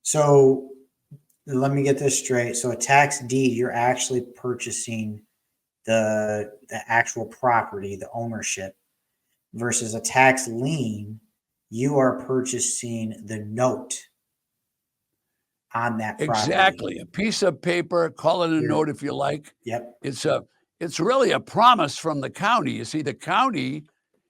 So let me get this straight. So a tax deed, you're actually purchasing the actual property, the ownership, versus a tax lien, you are purchasing the note on that property. Exactly. A piece of paper, call it a You're, note if you like. yep. It's really a promise from the county. You see, the county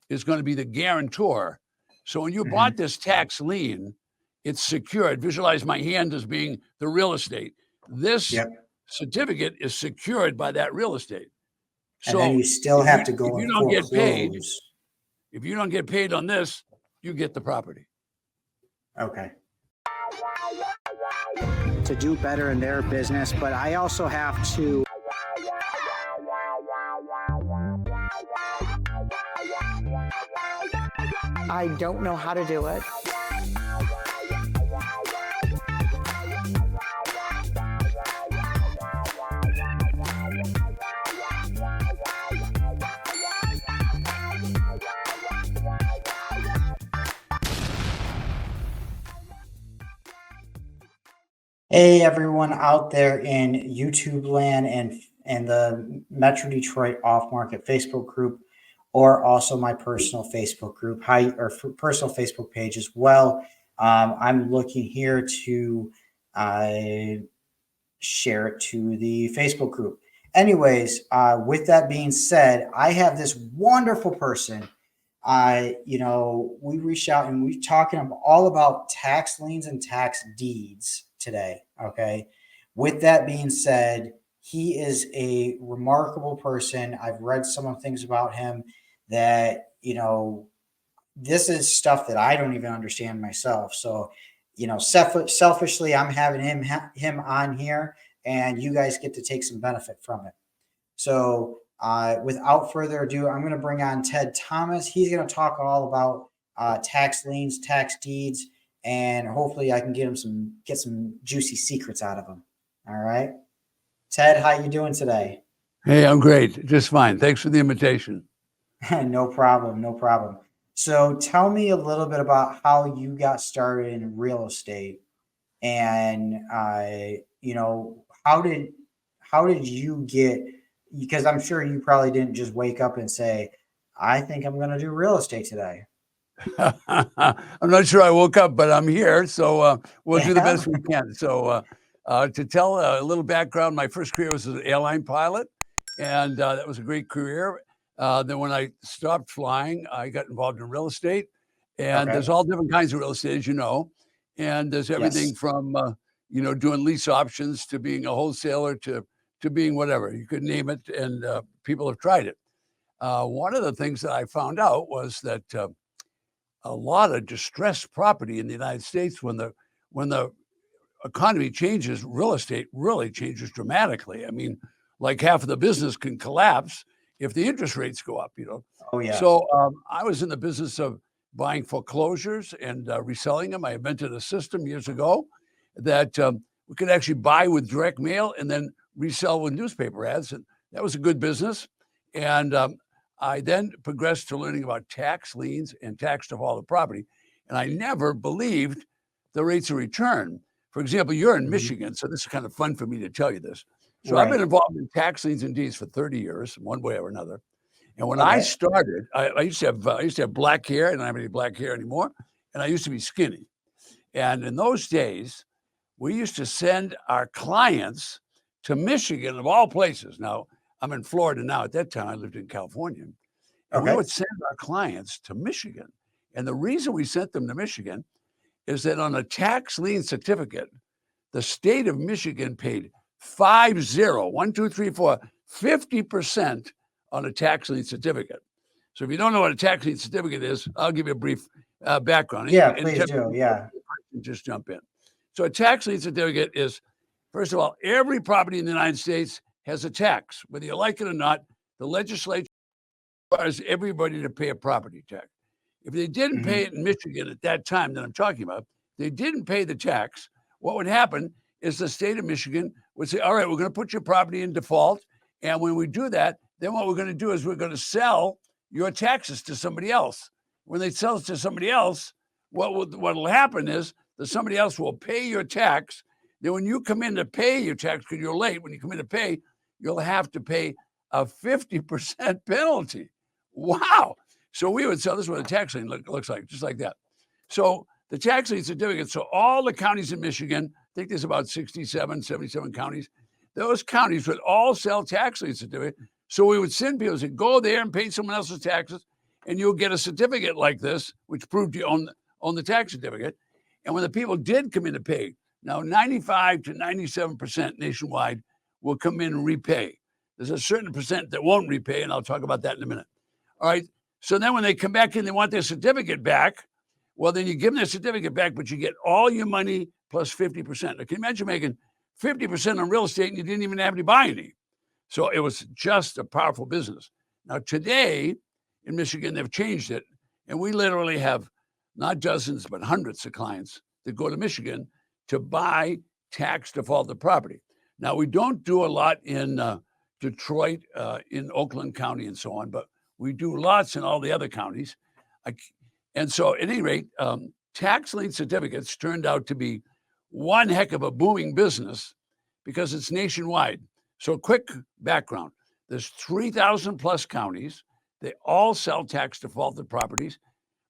is going to be the guarantor. So when you Hmm. bought this tax lien, it's secured. Visualize my hand as being the real estate. This Yep. certificate is secured by that real estate. And then So you still if have you to if go you and don't get paid, foreclose. if you don't get paid on this, you get the property. Okay. To do better in their business, but I also have to. I don't know how to do it. Hey everyone out there in YouTube land and the Metro Detroit Off Market Facebook group, or also my personal Facebook group, personal Facebook page as well. I'm looking here to share it to the Facebook group. Anyways, with that being said, I have this wonderful person. We reached out and we're talking all about tax liens and tax deeds today. Okay. With that being said, he is a remarkable person. I've read some of the things about him that, this is stuff that I don't even understand myself. So, selfishly, I'm having him on here, and you guys get to take some benefit from it. So, without further ado, I'm going to bring on Ted Thomas. He's going to talk all about tax liens, tax deeds, and hopefully, I can get some juicy secrets out of him. All right, Ted, how you doing today? Hey, I'm great, just fine. Thanks for the invitation. No problem, no problem. So, tell me a little bit about how you got started in real estate, and how did you get, because I'm sure you probably didn't just wake up and say, I think I'm going to do real estate today. I'm not sure I woke up, but I'm here, so we'll do the best we can. So to tell a little background, my first career was as an airline pilot, and that was a great career. Then when I stopped flying, I got involved in real estate, and Okay. there's all different kinds of real estate, as you know, and there's everything Yes. from doing lease options to being a wholesaler to being whatever you could name it, and people have tried it. One of the things that I found out was that a lot of distressed property in the United States, when the economy changes, real estate really changes dramatically. I mean, like half of the business can collapse if the interest rates go up. Oh yeah. So I was in the business of buying foreclosures and reselling them. I invented a system years ago that we could actually buy with direct mail and then resell with newspaper ads, and that was a good business. And I then progressed to learning about tax liens and tax defaulted property, and I never believed the rates of return. For example, you're in Michigan, so this is kind of fun for me to tell you this. So I've been Right. involved in tax liens and deeds for 30 years, one way or another. And when I Okay. started, I used to have black hair, and I don't have any black hair anymore. And I used to be skinny. And in those days, we used to send our clients to Michigan, of all places. Now, I'm in Florida now. At that time, I lived in California. And we Okay. would send our clients to Michigan. And the reason we sent them to Michigan is that on a tax lien certificate, the state of Michigan paid 50% on a tax lien certificate. So if you don't know what a tax lien certificate is, I'll give you a brief background. Yeah, please do. Yeah. Just jump in. So a tax lien certificate is, first of all, every property in the United States has a tax. Whether you like it or not, the legislature requires everybody to pay a property tax. If they didn't pay it in Michigan at that time that I'm talking about, they didn't pay the tax, what would happen is the state of Michigan would say, all right, we're going to put your property in default. And when we do that, then what we're going to do is we're going to sell your taxes to somebody else. When they sell it to somebody else, what will happen is that somebody else will pay your tax. Then when you come in to pay your tax, because you're late, when you come in to pay, you'll have to pay a 50% penalty. Wow. So we would sell, this is what a tax lien looks like, just like that. So the tax lien certificate, so all the counties in Michigan, I think there's about 67, 77 counties, those counties would all sell tax lien certificates. So we would send people, say, go there and pay someone else's taxes, and you'll get a certificate like this, which proved you own the tax certificate. And when the people did come in to pay, now 95 to 97% nationwide will come in and repay. There's a certain percent that won't repay, and I'll talk about that in a minute. All right. So then when they come back in, they want their certificate back. Well, then you give them their certificate back, but you get all your money plus 50%. Now, can you imagine making 50% on real estate and you didn't even have to buy any? So it was just a powerful business. Now, today in Michigan, they've changed it. And we literally have not dozens, but hundreds of clients that go to Michigan to buy tax defaulted property. Now, we don't do a lot in Detroit, in Oakland County and so on, but we do lots in all the other counties. And so at any rate, tax lien certificates turned out to be one heck of a booming business because it's nationwide. So quick background, there's 3,000 plus counties. They all sell tax defaulted properties,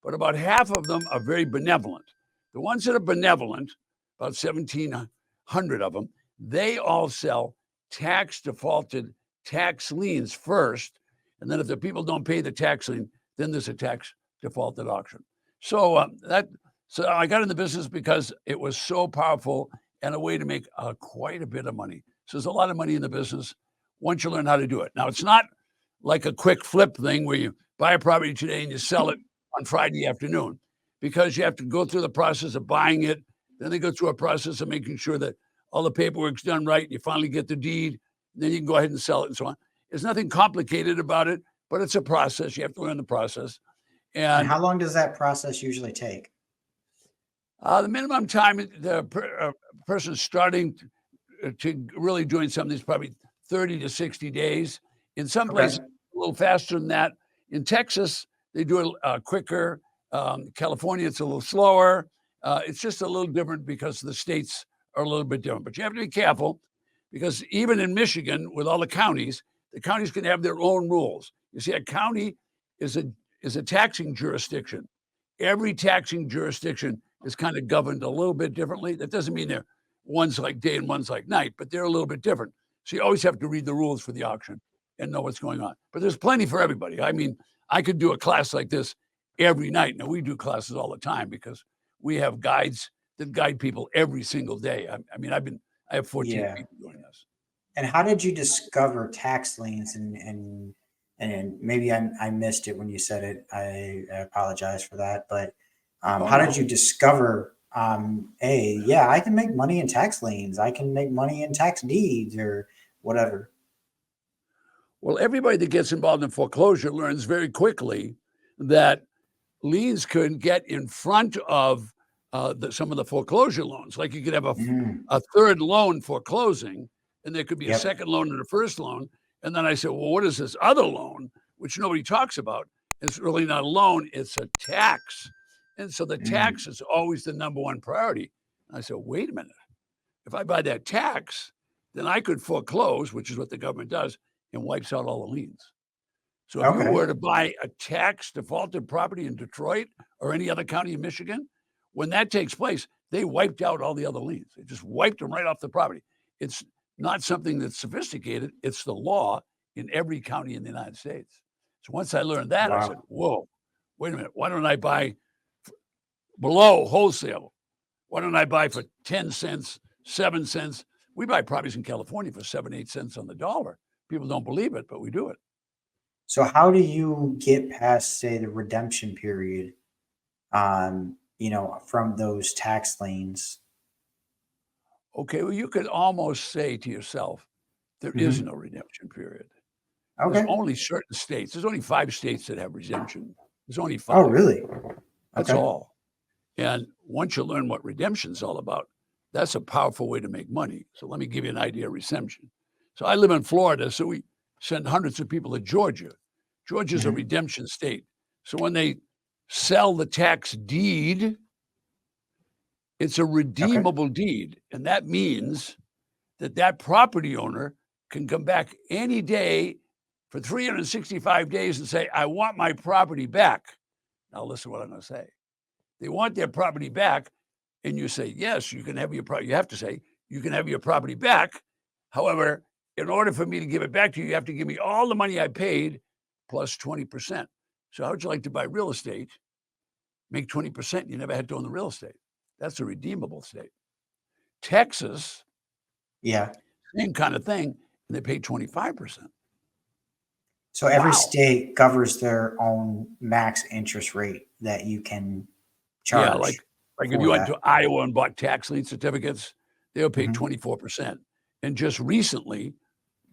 but about half of them are very benevolent. The ones that are benevolent, about 1,700 of them, they all sell tax defaulted tax liens first. And then if the people don't pay the tax lien, then there's a tax defaulted auction. So so I got in the business because it was so powerful and a way to make quite a bit of money. So there's a lot of money in the business once you learn how to do it. Now, it's not like a quick flip thing where you buy a property today and you sell it on Friday afternoon, because you have to go through the process of buying it. Then they go through a process of making sure that all the paperwork's done right. And you finally get the deed. Then you can go ahead and sell it and so on. There's nothing complicated about it, but it's a process. You have to learn the process. And how long does that process usually take? The minimum time the person starting to really doing something is probably 30 to 60 days. In some places, a little faster than that. In Texas, they do it quicker. California, it's a little slower. It's just a little different because the states are a little bit different. But you have to be careful because even in Michigan, with all the counties can have their own rules. You see, a county is a taxing jurisdiction. Every taxing jurisdiction is kind of governed a little bit differently. That doesn't mean one's like day and one's like night, but they're a little bit different. So you always have to read the rules for the auction and know what's going on. But there's plenty for everybody. I mean, I could do a class like this every night. Now, we do classes all the time because we have guides that guide people every single day. I mean, I have 14 people doing this. And how did you discover tax liens? And maybe I missed it when you said it. I apologize for that. But how did you discover, I can make money in tax liens. I can make money in tax deeds or whatever. Well, everybody that gets involved in foreclosure learns very quickly that liens could get in front of some of the foreclosure loans. Like you could have a third loan foreclosing, and there could be a second loan and a first loan. And then I said, well, what is this other loan, which nobody talks about? It's really not a loan, it's a tax. And so the tax is always the number one priority. And I said, wait a minute. If I buy that tax, then I could foreclose, which is what the government does, and wipes out all the liens. So if you were to buy a tax defaulted property in Detroit or any other county in Michigan, when that takes place, they wiped out all the other liens. They just wiped them right off the property. It's not something that's sophisticated. It's the law in every county in the United States. So once I learned that, I said, whoa, wait a minute. Why don't I buy below wholesale? Why don't I buy for 10 cents, 7 cents? We buy properties in California for 7, 8 cents on the dollar. People don't believe it, but we do it. So how do you get past, say, the redemption period, from those tax liens? Okay, well, you could almost say to yourself, there is no redemption period. Okay. There's only certain states. There's only 5 states that have redemption. There's only 5. Oh, really? That's all. And once you learn what redemption is all about, that's a powerful way to make money. So let me give you an idea of redemption. So I live in Florida, so we send hundreds of people to Georgia. Georgia's a redemption state. So when they sell the tax deed, It's a redeemable deed. And that means that that property owner can come back any day for 365 days and say, I want my property back. Now, listen to what I'm going to say. They want their property back. And you say, yes, you can have your property. You have to say, you can have your property back. However, in order for me to give it back to you, you have to give me all the money I paid plus 20%. So how would you like to buy real estate? Make 20%. You never had to own the real estate. That's a redeemable state. Texas, Yeah. same kind of thing, and they pay 25%. So every Wow. state governs their own max interest rate that you can charge. Yeah, like if for you went that. to Iowa and bought tax lien certificates, they'll pay Mhm. 24%. And just recently,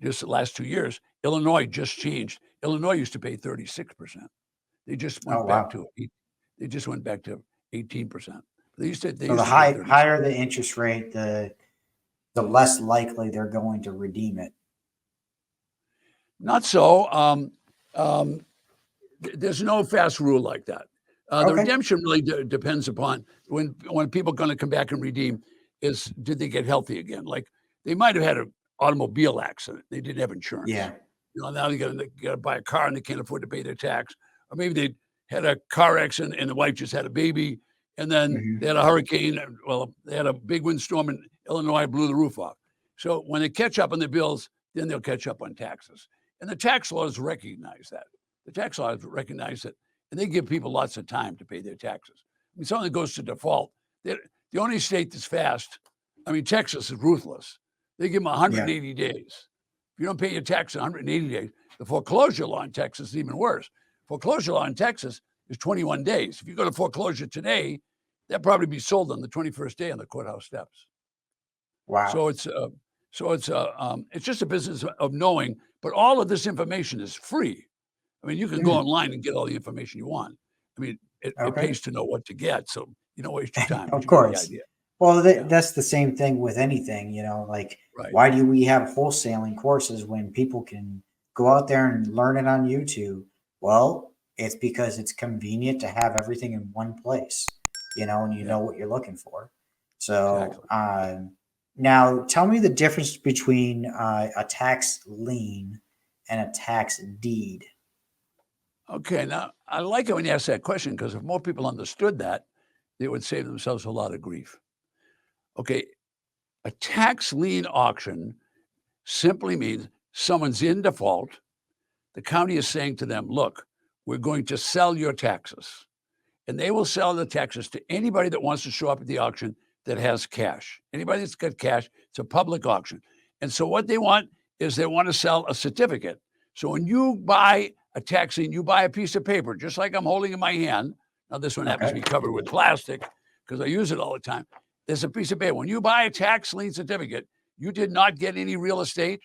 just the last 2 years, Illinois just changed. Illinois used to pay 36%. They just Oh, went back wow. to they just went back to 18%. They used to So the pay 36. higher the interest rate, the less likely they're going to redeem it. Not so. There's no fast rule like that. The Okay. redemption really depends upon when people are going to come back and redeem is did they get healthy again? Like they might have had an automobile accident. They didn't have insurance. Yeah. Now they got to buy a car and they can't afford to pay their tax. Or maybe they had a car accident and the wife just had a baby. And then Mhm. they had a hurricane. Well, they had a big windstorm in Illinois, blew the roof off. So when they catch up on the bills, then they'll catch up on taxes. And the tax laws recognize that. The tax laws recognize it, and they give people lots of time to pay their taxes. I mean, someone that goes to default, the only state that's fast, I mean, Texas is ruthless. They give them 180 days. If you don't pay your tax in 180 days, the foreclosure law in Texas is even worse. Foreclosure law in Texas is 21 days. If you go to foreclosure today, that'll probably be sold on the 21st day on the courthouse steps. Wow. So it's just a business of knowing. But all of this information is free. I mean, you can go online and get all the information you want. I mean, it Okay. pays to know what to get, so you don't waste your time. but Of you get the course. idea. Well, Yeah. that's the same thing with anything, like Right. why do we have wholesaling courses when people can go out there and learn it on YouTube? Well, it's because it's convenient to have everything in one place, and you Yeah. know what you're looking for. So, Exactly. now tell me the difference between a tax lien and a tax deed. Okay, now I like it when you ask that question because if more people understood that, they would save themselves a lot of grief. Okay, a tax lien auction simply means someone's in default. The county is saying to them, look, we're going to sell your taxes. And they will sell the taxes to anybody that wants to show up at the auction that has cash. Anybody that's got cash, it's a public auction. And so what they want is they want to sell a certificate. So when you buy a tax lien, you buy a piece of paper, just like I'm holding in my hand. Now, this one happens to Okay. be covered with plastic because I use it all the time. There's a piece of paper. When you buy a tax lien certificate, you did not get any real estate.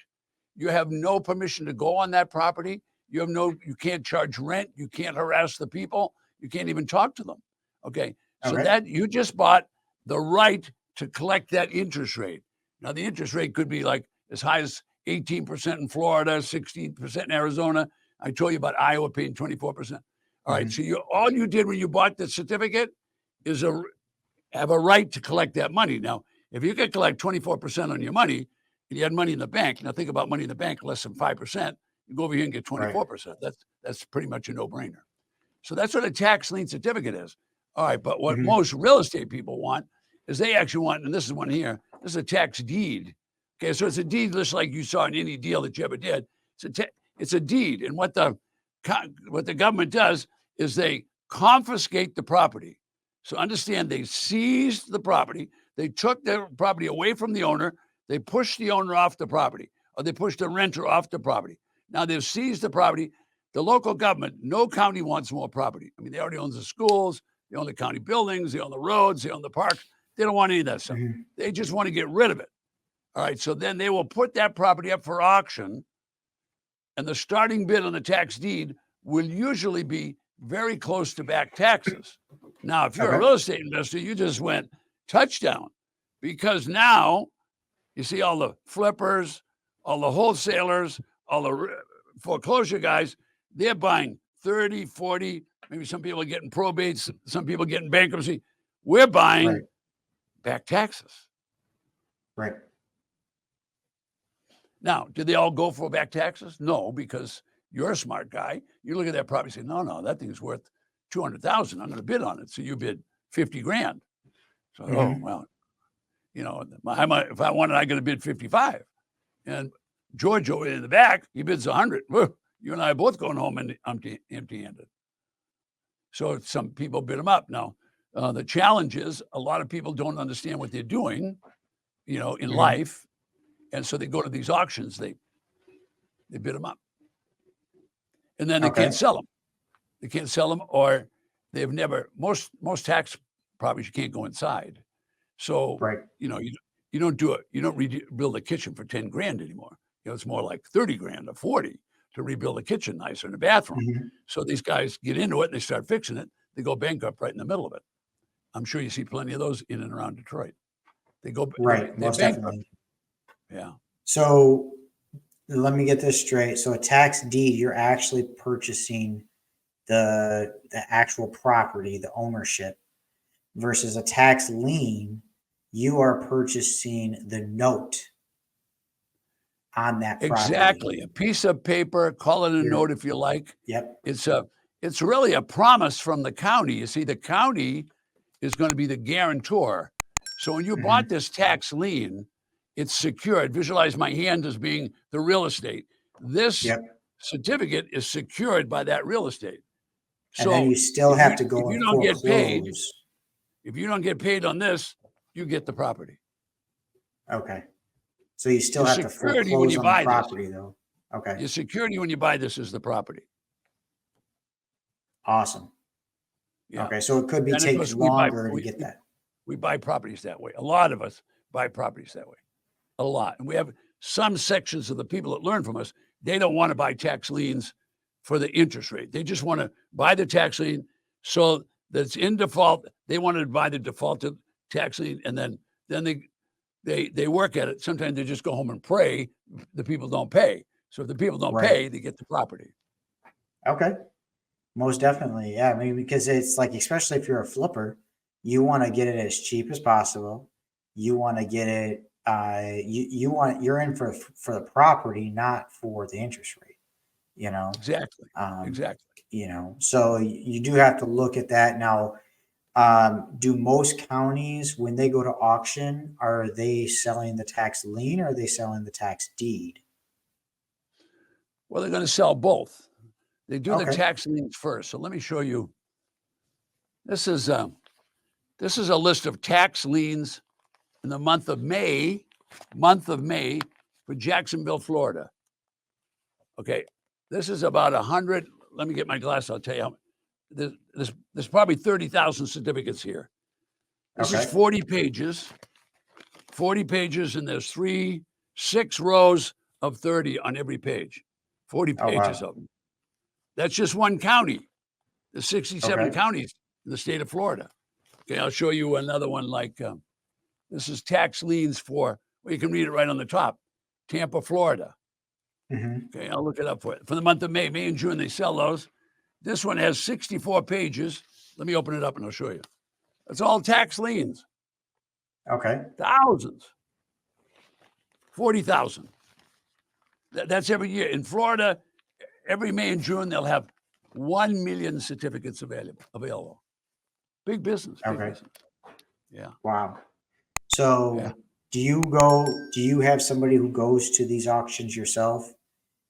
You have no permission to go on that property. You can't charge rent. You can't harass the people. You can't even talk to them. Okay. So Okay. that you just bought the right to collect that interest rate. Now, the interest rate could be like as high as 18% in Florida, 16% in Arizona. I told you about Iowa paying 24%. All right. Mhm. So all you did when you bought the certificate is have a right to collect that money. Now, if you could collect 24% on your money and you had money in the bank, now think about money in the bank, less than 5%, you go over here and get 24%. That's pretty much a no-brainer. So that's what a tax lien certificate is. All right, but what Mhm. most real estate people want is they actually want, and this is one here, this is a tax deed. Okay, so it's a deed just like you saw in any deal that you ever did. It's a deed, and what the government does is they confiscate the property. So understand, they seized the property, they took the property away from the owner, they pushed the owner off the property, or they pushed the renter off the property. Now they've seized the property. The local government, no county wants more property. I mean, they already own the schools, they own the county buildings, they own the roads, they own the parks. They don't want any of that stuff. Mhm. They just want to get rid of it. All right, so then they will put that property up for auction, and the starting bid on the tax deed will usually be very close to back taxes. Now, if you're a Okay. real estate investor, you just went touchdown because now you see all the flippers, all the wholesalers, all the foreclosure guys, they're buying 30, 40, maybe some people are getting probates, some people getting bankruptcy. We're buying Right. back taxes. Right. Now, did they all go for back taxes? No, because you're a smart guy. You look at that property and say, no, that thing's worth 200,000. I'm going to bid on it. So you bid 50 grand. So, oh, well, if I wanted, I got to bid 55. And George over in the back, he bids 100. Well, you and I are both going home empty-handed. So some people bid them up. Now, the challenge is a lot of people don't understand what they're doing, in life. And so they go to these auctions, they bid them up. And then they can't sell them. They can't sell them, or they've never, most tax properties, you can't go inside. So, Right. you don't do it. You don't rebuild a kitchen for 10 grand anymore. It's more like 30 grand or 40 to rebuild a kitchen nicer and a bathroom. So these guys get into it and they start fixing it. They go bankrupt right in the middle of it. I'm sure you see plenty of those in and around Detroit. They go Right. they're Most bankrupt. definitely. Yeah. So let me get this straight. So a tax deed, you're actually purchasing the actual property, the ownership, versus a tax lien, you are purchasing the note on that property. Exactly. A piece of paper, call it a note if you like. Yep. It's really a promise from the county. You see, the county is going to be the guarantor. So when you bought this tax lien, it's secured. Visualize my hand as being the real estate. This certificate is secured by that real estate. And then you still have to go if you and don't get paid, foreclose. if you don't get paid on this, you get the property. Okay. So you still The have to security foreclose when you on buy the this. property, though. Okay. Your security when you buy this is the property. Awesome. Yeah. Okay. So it could be And of taking course, longer to get that. We buy properties that way. A lot of us buy properties that way. A lot. And we have some sections of the people that learn from us, they don't want to buy tax liens for the interest rate. They just want to buy the tax lien so that it's in default. They want to buy the defaulted tax lien, and then they work at it. Sometimes they just go home and pray the people don't pay. So if the people don't pay, they get the property. Okay. Most definitely. Yeah. I mean, because it's like, especially if you're a flipper, you want to get it as cheap as possible. You want to get it, you're in for the property, not for the interest rate, Exactly. Exactly. So you do have to look at that. Now, do most counties, when they go to auction, are they selling the tax lien or are they selling the tax deed? Well, they're going to sell both. They do the Okay. tax liens first. So let me show you. This is a list of tax liens in the month of May for Jacksonville, Florida. Okay, this is about 100. Let me get my glass. I'll tell you how. There's probably 30,000 certificates here. This is 40 pages. 40 pages, and there's 6 rows of 30 on every page. 40 pages of them. That's just one county. There's 67 counties in the state of Florida. Okay, I'll show you another one like this is tax liens for, well, you can read it right on the top, Tampa, Florida. Okay, I'll look it up for it. For the month of May and June, they sell those. This one has 64 pages. Let me open it up and I'll show you. It's all tax liens. Okay. Thousands. 40,000. That's every year. In Florida, every May and June, they'll have 1 million certificates available. Big business. Big business. Yeah. Wow. So do you have somebody who goes to these auctions yourself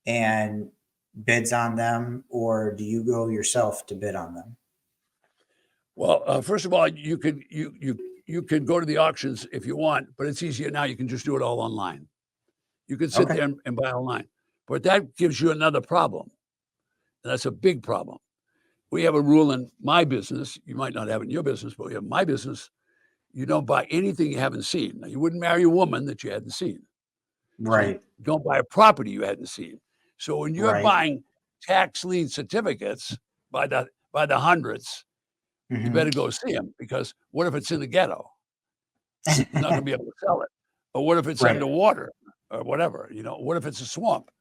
and bids on them, or do you go yourself to bid on them? Well, first of all, you can go to the auctions if you want, but it's easier now. You can just do it all online. You can sit there and buy online, but that gives you another problem. And that's a big problem. We have a rule in my business. You might not have it in your business, but we have my business. You don't buy anything you haven't seen. Now, you wouldn't marry a woman that you hadn't seen. Right. So don't buy a property you hadn't seen. So when you're buying tax lien certificates by the hundreds, you better go see them, because what if it's in the ghetto? You're not going to be able to sell it. Or what if it's underwater or whatever? What if it's a swamp?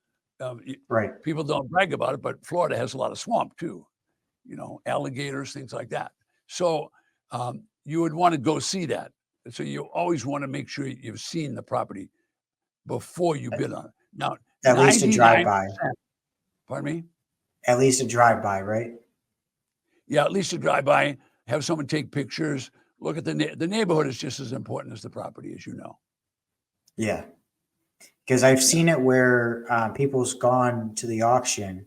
People don't brag about it, but Florida has a lot of swamp too. Alligators, things like that. So you would want to go see that. So you always want to make sure you've seen the property before you bid on it. Now, At least a 99%, drive-by. pardon me? At least a drive-by, right? Yeah, at least a drive by, have someone take pictures, look at the neighborhood is just as important as the property, as you know. Yeah. Because I've seen it where people's gone to the auction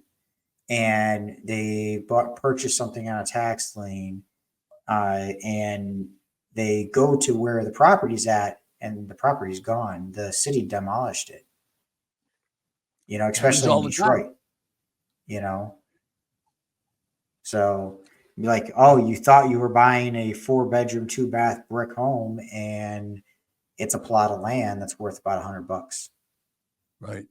and they purchased something on a tax lien, and they go to where the property's at, and the property's gone. The city demolished it. You know, Happens especially in all the time. Detroit. You know, so you're like, oh, you thought you were buying a 4-bedroom, 2-bath brick home, and it's a plot of land that's worth about $100. Right.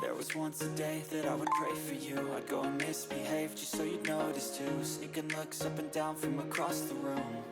There was once a day that I would pray for you. I'd go and misbehave just so you'd notice too. Sneaking looks up and down from across the room.